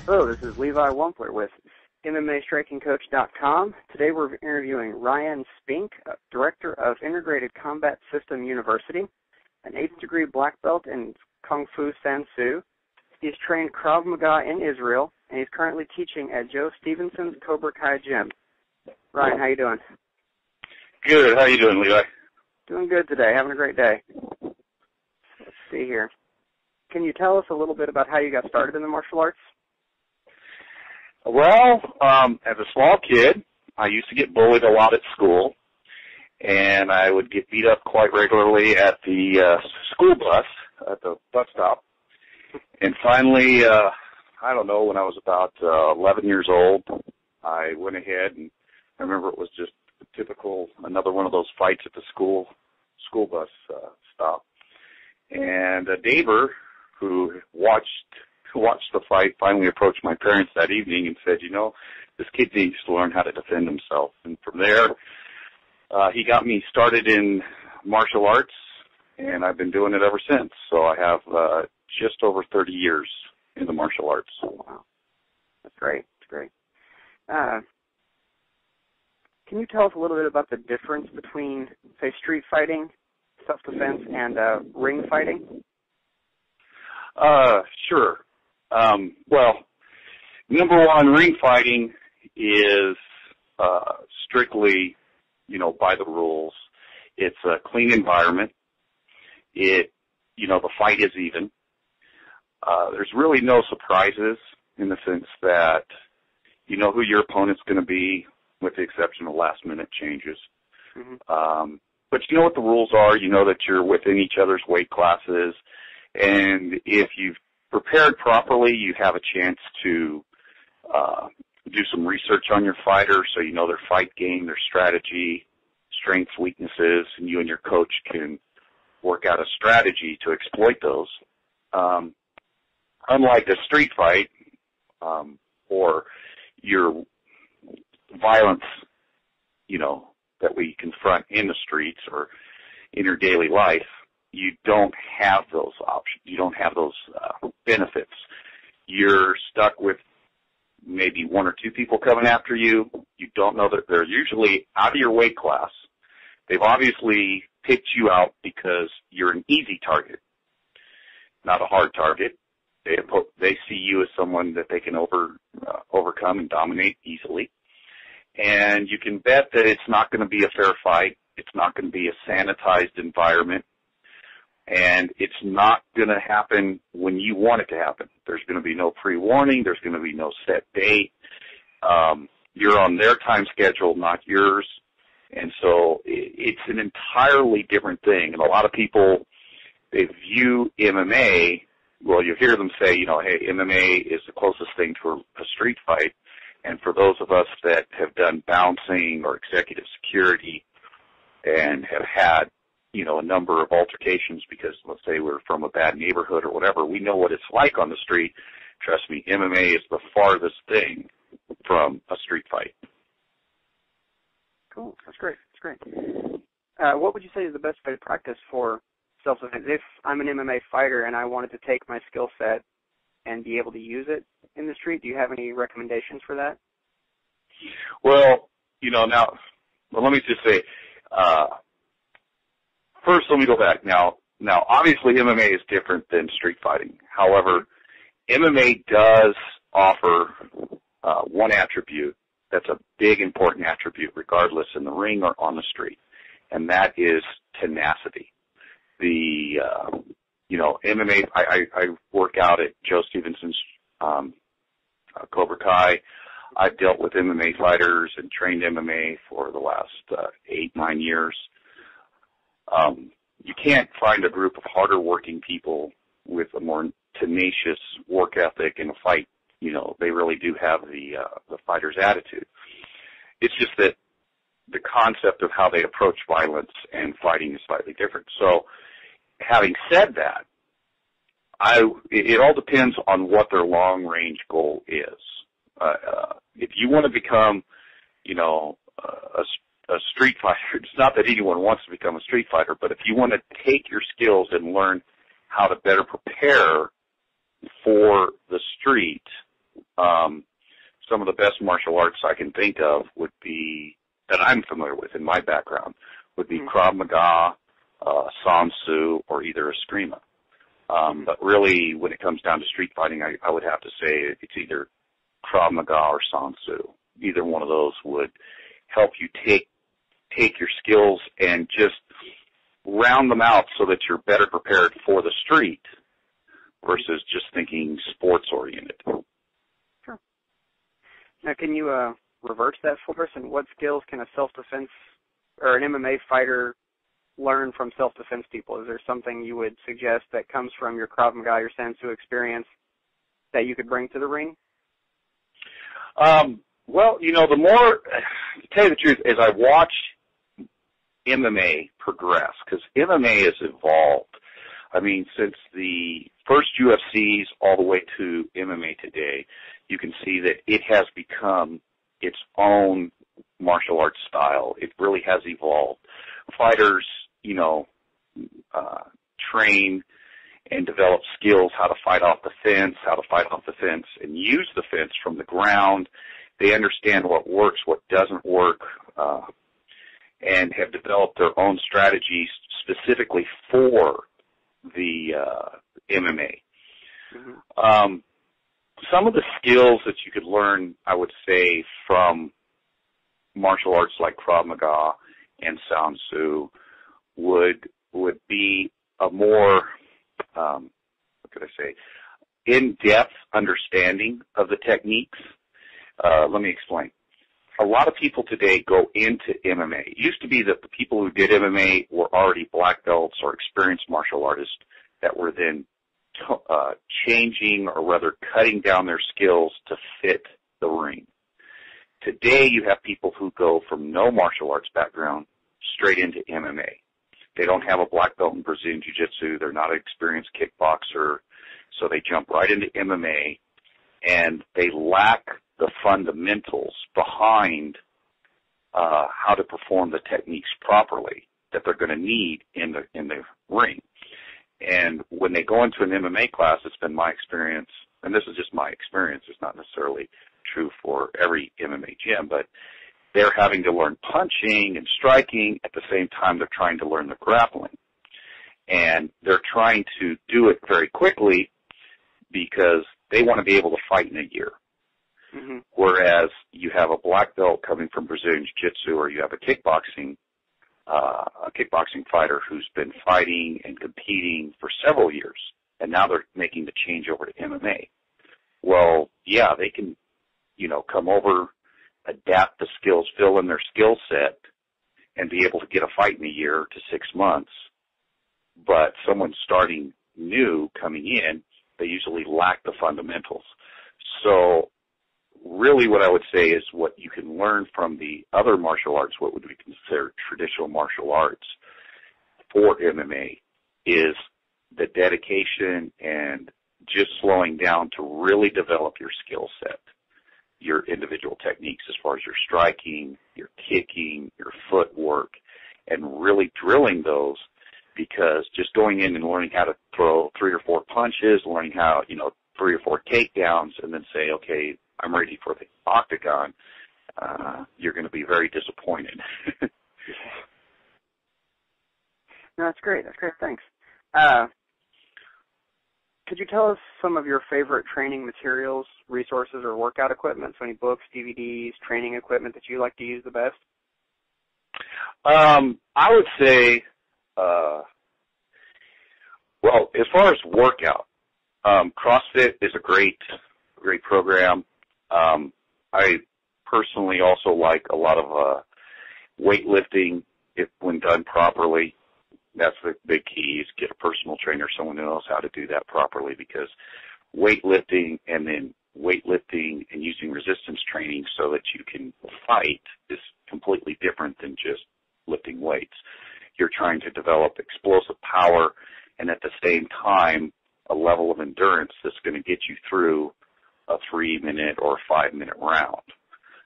Hello, this is Levi Wampler with MMAstrikingcoach.com. Today we're interviewing Ryan Spink, Director of Integrated Combat System University, an 8th degree black belt in Kung Fu Sansu. He's trained Krav Maga in Israel, and he's currently teaching at Joe Stevenson's Cobra Kai Gym. Ryan, how you doing? Good. How you doing, Levi? Doing good today. Having a great day. Let's see here. Can you tell us a little bit about how you got started in the martial arts? Well, as a small kid, I used to get bullied a lot at school, and I would get beat up quite regularly at the school bus, at the bus stop. And finally, I don't know, when I was about 11 years old, I went ahead, and I remember it was just typical, another one of those fights at the school bus stop. And a neighbor who watched the fight finally approached my parents that evening and said, this kid needs to learn how to defend himself. And from there, he got me started in martial arts, and I've been doing it ever since. So I have just over 30 years in the martial arts. Oh, wow. That's great. That's great. Can you tell us a little bit about the difference between, say, street fighting, self-defense, and ring fighting? Sure. Well, number one, ring fighting is strictly, by the rules. It's a clean environment. The fight is even. There's really no surprises in the sense that you know who your opponent's going to be, with the exception of last-minute changes. Mm-hmm. But you know what the rules are. You know that you're within each other's weight classes. And if you've prepared properly, you have a chance to do some research on your fighter so you know their fight game, their strategy, strengths, weaknesses, and you and your coach can work out a strategy to exploit those. Unlike a street fight or your violence, that we confront in the streets or in your daily life, you don't have those options. You don't have those benefits. You're stuck with maybe one or two people coming after you. You don't know that they're usually out of your weight class. They've obviously picked you out because you're an easy target, not a hard target. They see you as someone that they can overcome and dominate easily. And you can bet that it's not going to be a fair fight. It's not going to be a sanitized environment. And it's not going to happen when you want it to happen. There's going to be no pre-warning. There's going to be no set date. You're on their time schedule, not yours. And so it's an entirely different thing. And a lot of people, they view MMA, well, you hear them say, hey, MMA is the closest thing to a street fight. And for those of us that have done bouncing or executive security and have had, a number of altercations because, let's say, we're from a bad neighborhood or whatever, we know what it's like on the street. Trust me, MMA is the farthest thing from a street fight. Cool. That's great. That's great. What would you say is the best way to practice for self-defense? If I'm an MMA fighter and I wanted to take my skill set and be able to use it in the street, do you have any recommendations for that? Well, let me just say, first, let me go back. Now, obviously, MMA is different than street fighting. However, MMA does offer one attribute that's a big, important attribute, regardless in the ring or on the street, and that is tenacity. MMA, I work out at Joe Stevenson's Cobra Kai. I've dealt with MMA fighters and trained MMA for the last 8-9 years. You can't find a group of harder working people with a more tenacious work ethic in a fight. They really do have the fighter's attitude. It's just that the concept of how they approach violence and fighting is slightly different. So, having said that, it all depends on what their long-range goal is. If you want to become, a street fighter, it's not that anyone wants to become a street fighter, but if you want to take your skills and learn how to better prepare for the street, some of the best martial arts I can think of would be, that I'm familiar with in my background, would be Krav Maga, San Soo, or either Eskrima. But really, when it comes down to street fighting, I would have to say it's either Krav Maga or San Soo. Either one of those would help you take your skills and just round them out so that you're better prepared for the street versus just thinking sports-oriented. Sure. Now, can you reverse that for us? And what skills can a self-defense or an MMA fighter learn from self-defense people? Is there something you would suggest that comes from your Krav Maga, your San Soo experience that you could bring to the ring? Well, the more, to tell you the truth, as I watch MMA progress, because MMA has evolved. I mean, since the first UFCs all the way to MMA today, you can see that it has become its own martial arts style. It really has evolved. Fighters, train and develop skills how to fight off the fence, and use the fence from the ground. They understand what works, what doesn't work, and have developed their own strategies specifically for the MMA. Mm-hmm. Some of the skills that you could learn, I would say, from martial arts like Krav Maga and San Soo would be a more, in-depth understanding of the techniques. Let me explain. A lot of people today go into MMA. It used to be that the people who did MMA were already black belts or experienced martial artists that were then changing or rather cutting down their skills to fit the ring. Today you have people who go from no martial arts background straight into MMA. They don't have a black belt in Brazilian Jiu-Jitsu. They're not an experienced kickboxer. So they jump right into MMA, and they lack the fundamentals behind how to perform the techniques properly that they're going to need in the ring. And when they go into an MMA class, it's been my experience, and this is just my experience, it's not necessarily true for every MMA gym, but they're having to learn punching and striking at the same time they're trying to learn the grappling. And they're trying to do it very quickly because they want to be able to fight in a year. Mm-hmm. Whereas you have a black belt coming from Brazilian Jiu-Jitsu, or you have a kickboxing fighter who's been fighting and competing for several years, and now they're making the change over to MMA. Well, yeah, they can, come over, adapt the skills, fill in their skill set, and be able to get a fight in a year to 6 months. But someone starting new, coming in, they usually lack the fundamentals. So really what I would say is what you can learn from the other martial arts, what would we consider traditional martial arts for MMA, is the dedication and just slowing down to really develop your skill set, your individual techniques as far as your striking, your kicking, your footwork, and really drilling those, because just going in and learning how to throw 3 or 4 punches, learning how, 3 or 4 takedowns, and then say, okay, I'm ready for the octagon, you're going to be very disappointed. No, that's great. That's great. Thanks. Could you tell us some of your favorite training materials, resources, or workout equipment? So any books, DVDs, training equipment that you like to use the best? I would say, well, as far as workout, CrossFit is a great program. I personally also like a lot of weightlifting when done properly. That's the big key, is get a personal trainer, someone who knows how to do that properly, because weightlifting and using resistance training so that you can fight is completely different than just lifting weights. You're trying to develop explosive power and at the same time a level of endurance that's going to get you through a 3-minute or 5-minute round.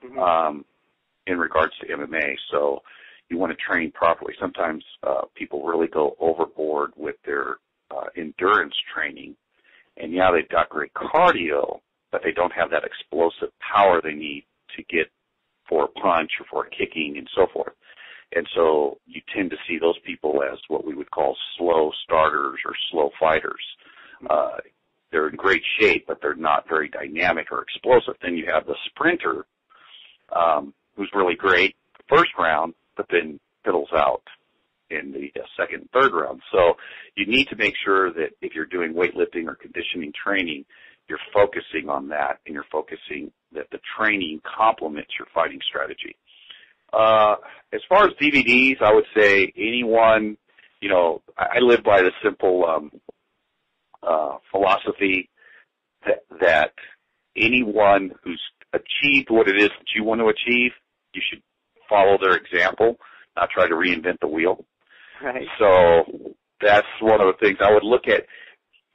Mm-hmm. In regards to MMA. So you want to train properly. Sometimes people really go overboard with their endurance training, and yeah, they've got great cardio, but they don't have that explosive power they need to get for a punch or for a kicking and so forth. And so you tend to see those people as what we would call slow starters or slow fighters. They're in great shape, but they're not very dynamic or explosive. Then you have the sprinter, who's really great the first round, but then fiddles out in the second and third round. So you need to make sure that if you're doing weightlifting or conditioning training, you're focusing on that, and you're focusing that the training complements your fighting strategy. As far as DVDs, I would say anyone, I live by the simple philosophy that anyone who's achieved what it is that you want to achieve, you should follow their example, not try to reinvent the wheel. Right. So that's one of the things I would look at.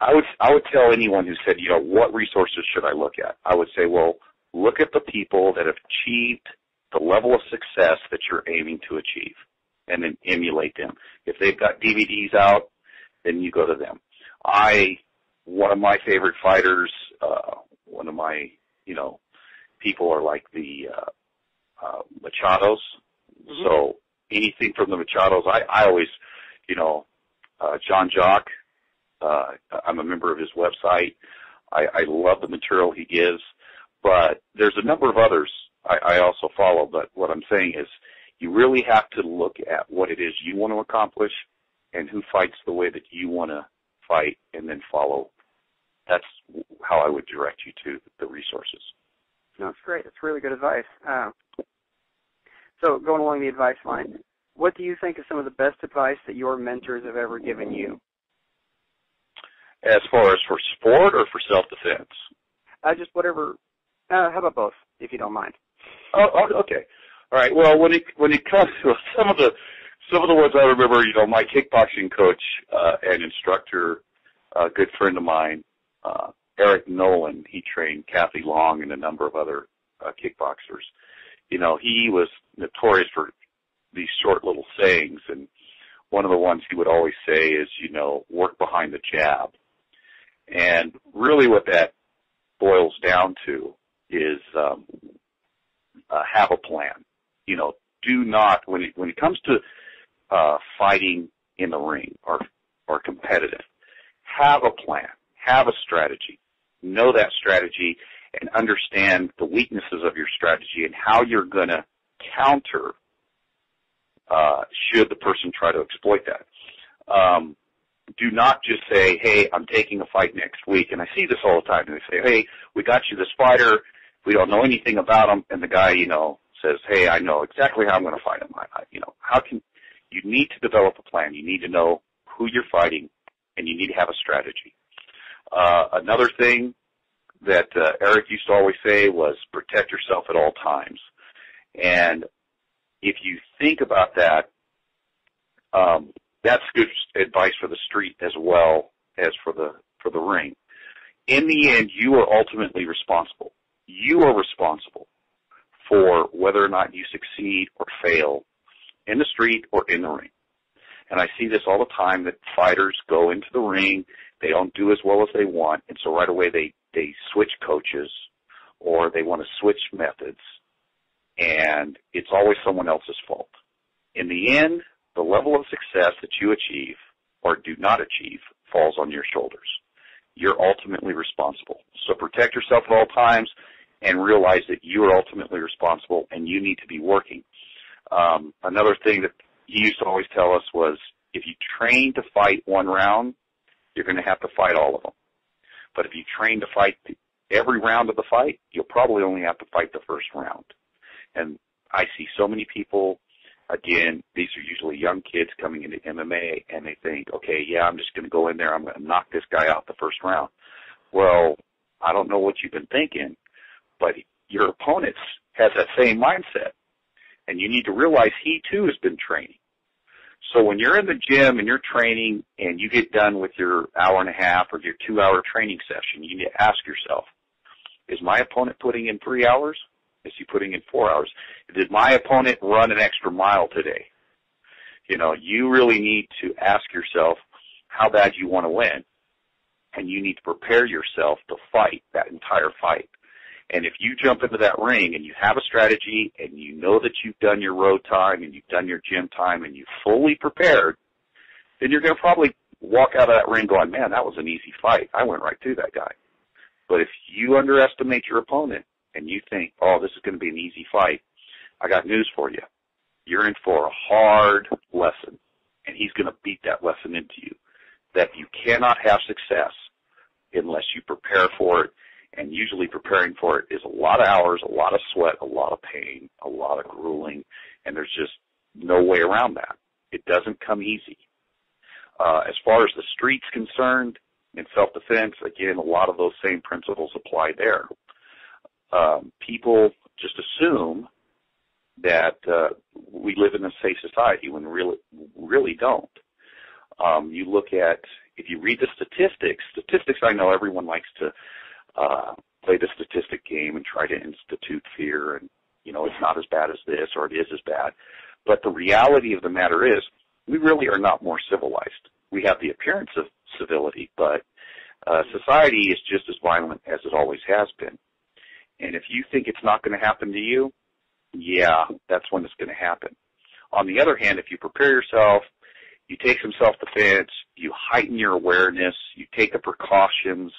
I would tell anyone who said, what resources should I look at? I would say, well, look at the people that have achieved the level of success that you're aiming to achieve, and then emulate them. If they've got DVDs out, then you go to them. One of my favorite fighters, one of my, people are like the Machados. Mm-hmm. So anything from the Machados, I always, John Jock, I'm a member of his website. I love the material he gives, but there's a number of others I also follow. But what I'm saying is you really have to look at what it is you want to accomplish and who fights the way that you want to fight, and then follow. That's how I would direct you to the resources. No, that's great. That's really good advice. So going along the advice line, what do you think is some of the best advice that your mentors have ever given you? As far as for sport or for self-defense? Just whatever. How about both, if you don't mind? Oh, okay. All right. Well, when it comes to some of the ones I remember, my kickboxing coach and instructor, a good friend of mine, Eric Nolan, he trained Kathy Long and a number of other kickboxers. He was notorious for these short little sayings, and one of the ones he would always say is, work behind the jab. And really what that boils down to is have a plan. Do not, when it comes to fighting in the ring or competitive, have a plan, have a strategy, know that strategy, and understand the weaknesses of your strategy and how you're going to counter should the person try to exploit that. Do not just say, hey, I'm taking a fight next week. And I see this all the time. And they say, hey, we got you this fighter. We don't know anything about him. And the guy, says, hey, I know exactly how I'm going to fight him. You need to develop a plan. You need to know who you're fighting, and you need to have a strategy. Another thing that Eric used to always say was protect yourself at all times. And if you think about that, that's good advice for the street as well as for the ring. In the end, you are ultimately responsible. You are responsible for whether or not you succeed or fail in the street or in the ring. And I see this all the time, that fighters go into the ring, they don't do as well as they want, and so right away they switch coaches or they want to switch methods, and it's always someone else's fault. In the end, the level of success that you achieve or do not achieve falls on your shoulders. You're ultimately responsible. So protect yourself at all times and realize that you are ultimately responsible and you need to be working. Another thing that he used to always tell us was, if you train to fight one round, you're going to have to fight all of them. But if you train to fight every round of the fight, you'll probably only have to fight the first round. And I see so many people, again, these are usually young kids coming into MMA, and they think, okay, yeah, I'm just going to go in there, I'm going to knock this guy out the first round. Well, I don't know what you've been thinking, but your opponent has that same mindset. And you need to realize he, too, has been training. So when you're in the gym and you're training and you get done with your hour and a half or your 2-hour training session, you need to ask yourself, is my opponent putting in 3 hours? Is he putting in 4 hours? Did my opponent run an extra mile today? You really need to ask yourself how bad you want to win. and you need to prepare yourself to fight that entire fight. And if you jump into that ring and you have a strategy and you know that you've done your road time and you've done your gym time and you've fully prepared, then you're going to probably walk out of that ring going, man, that was an easy fight. I went right through that guy. But if you underestimate your opponent and you think, oh, this is going to be an easy fight, I got news for you. You're in for a hard lesson, and he's going to beat that lesson into you, that you cannot have success unless you prepare for it. And usually preparing for it is a lot of hours, a lot of sweat, a lot of pain, a lot of grueling, and there's just no way around that. It doesn't come easy. As far as the street's concerned, in self-defense, again, a lot of those same principles apply there. People just assume that we live in a safe society when really don't. You look at, if you read the statistics, I know everyone likes to play the statistic game and try to institute fear and, you know, it's not as bad as this or it is as bad. But the reality of the matter is we really are not more civilized. We have the appearance of civility, but society is just as violent as it always has been. And if you think it's not going to happen to you, yeah, that's when it's going to happen. On the other hand, if you prepare yourself, you take some self-defense, you heighten your awareness, you take the precautions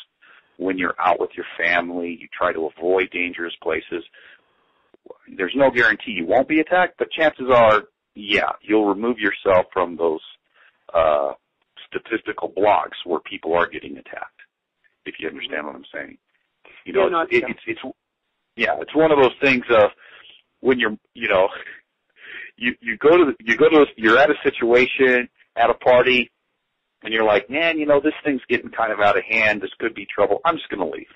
when you're out with your family, you try to avoid dangerous places, there's no guarantee you won't be attacked, but chances are, yeah, you'll remove yourself from those statistical blocks where people are getting attacked, if you understand what I'm saying. You know, it's one of those things of when you're at a situation at a party and you're like, man, you know, this thing's getting kind of out of hand, this could be trouble, I'm just going to leave.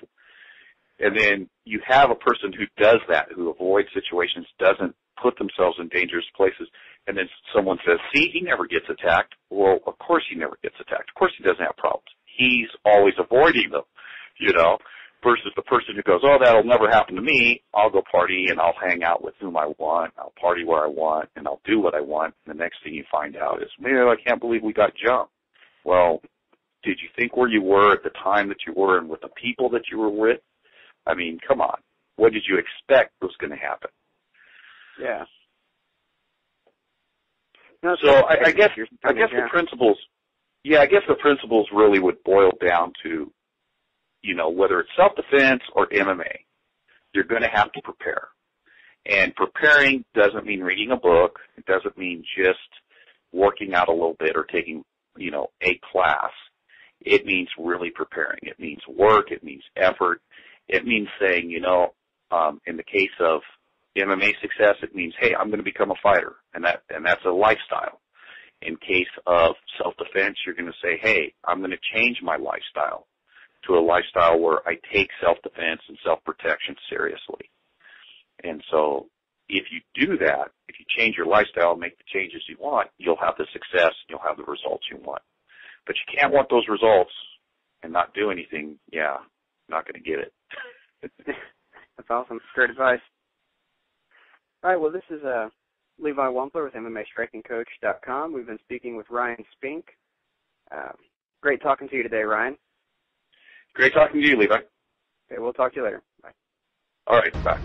And then you have a person who does that, who avoids situations, doesn't put themselves in dangerous places, and then someone says, see, he never gets attacked. Well, of course he never gets attacked. Of course he doesn't have problems. He's always avoiding them, you know, versus the person who goes, oh, that'll never happen to me. I'll go party and I'll hang out with whom I want. I'll party where I want and I'll do what I want. And the next thing you find out is, man, I can't believe we got jumped. Well, did you think where you were at the time that you were and with the people that you were with? I mean, come on. What did you expect was going to happen? Yeah. No, so I guess the principles, I guess the principles really would boil down to, you know, whether it's self-defense or MMA, you're going to have to prepare. And preparing doesn't mean reading a book. It doesn't mean just working out a little bit or taking, you know, a class. It means really preparing. It means work. It means effort. It means saying, you know, in the case of MMA success, it means, hey, I'm going to become a fighter, and that's a lifestyle. In case of self-defense, you're going to say, hey, I'm going to change my lifestyle to a lifestyle where I take self-defense and self-protection seriously. And so if you do that, if you change your lifestyle and make the changes you want, you'll have the success and you'll have the results you want. But you can't want those results and not do anything. Yeah, you're not going to get it. That's awesome. Great advice. All right, well, this is Levi Wampler with MMAstrikingcoach.com. We've been speaking with Ryan Spink. Great talking to you today, Ryan. Great talking to you, Levi. Okay, we'll talk to you later. Bye. All right, bye.